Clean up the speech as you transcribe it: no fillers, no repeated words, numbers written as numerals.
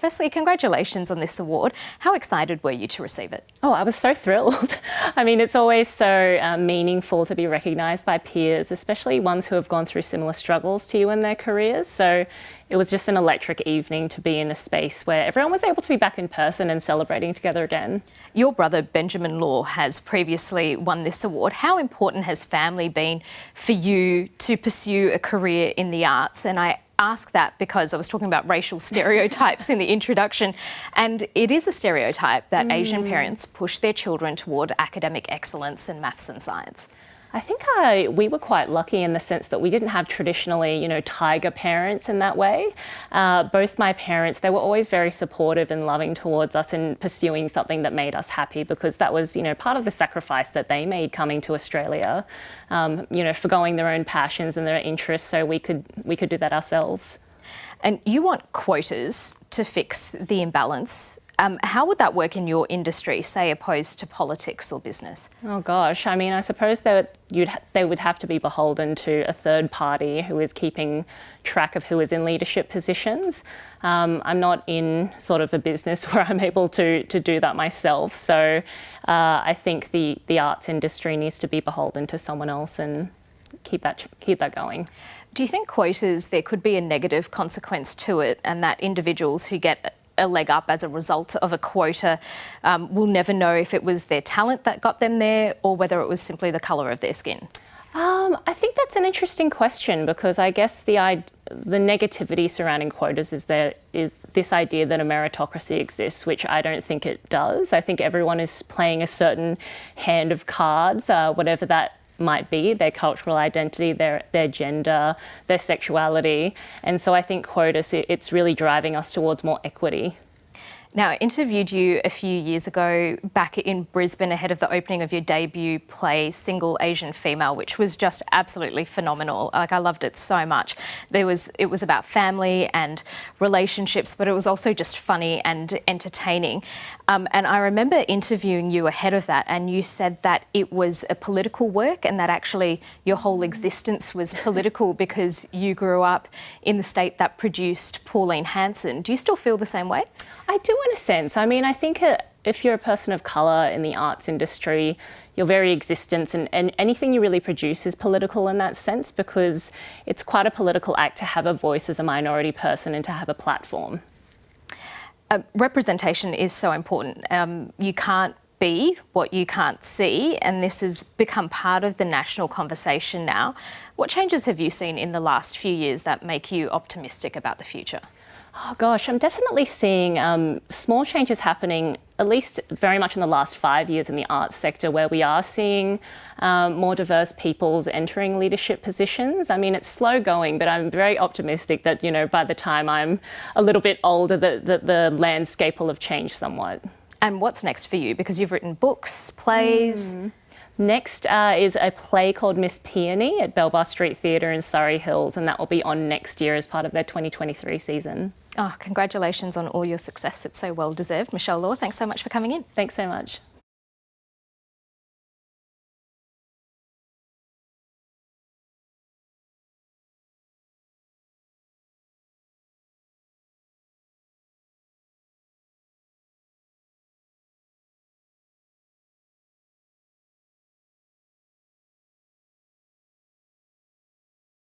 Firstly, congratulations on this award. How excited were you to receive it? Oh, I was so thrilled. I mean, it's always so meaningful to be recognised by peers, especially ones who have gone through similar struggles to you in their careers. So it was just an electric evening to be in a space where everyone was able to be back in person and celebrating together again. Your brother, Benjamin Law, has previously won this award. How important has family been for you to pursue a career in the arts? And I ask that because I was talking about racial stereotypes in the introduction, and it is a stereotype that Asian parents push their children toward academic excellence in maths and science. I think we were quite lucky in the sense that we didn't have traditionally, tiger parents in that way. Both my parents, they were always very supportive and loving towards us in pursuing something that made us happy, because that was, part of the sacrifice that they made coming to Australia, forgoing their own passions and their interests so we could do that ourselves. And you want quotas to fix the imbalance. How would that work in your industry, say, opposed to politics or business? Oh gosh, I mean, I suppose they would have to be beholden to a third party who is keeping track of who is in leadership positions. I'm not in sort of a business where I'm able to do that myself. So I think the arts industry needs to be beholden to someone else and keep that going. Do you think quotas, there could be a negative consequence to it, and that individuals who get a leg up as a result of a quota will never know if it was their talent that got them there or whether it was simply the colour of their skin? I think that's an interesting question, because I guess the negativity surrounding quotas is this idea that a meritocracy exists, which I don't think it does. I think everyone is playing a certain hand of cards, whatever that might be, their cultural identity, their gender, their sexuality. And so I think quotas, it's really driving us towards more equity. Now, I interviewed you a few years ago back in Brisbane ahead of the opening of your debut play, Single Asian Female, which was just absolutely phenomenal. Like, I loved it so much. It was about family and relationships, but it was also just funny and entertaining. And I remember interviewing you ahead of that, and you said that it was a political work and that actually your whole existence was political because you grew up in the state that produced Pauline Hanson. Do you still feel the same way? I do, in a sense. I mean, I think if you're a person of colour in the arts industry, your very existence and anything you really produce is political in that sense, because it's quite a political act to have a voice as a minority person and to have a platform. Representation is so important. You can't be what you can't see, and this has become part of the national conversation now. What changes have you seen in the last few years that make you optimistic about the future? Oh gosh, I'm definitely seeing small changes happening, at least very much in the last 5 years in the arts sector, where we are seeing more diverse peoples entering leadership positions. I mean, it's slow going, but I'm very optimistic that, by the time I'm a little bit older, the landscape will have changed somewhat. And what's next for you? Because you've written books, plays. Next is a play called Miss Peony at Belvoir Street Theatre in Surrey Hills, and that will be on next year as part of their 2023 season. Oh, congratulations on all your success. It's so well deserved. Michelle Law, thanks so much for coming in. Thanks so much.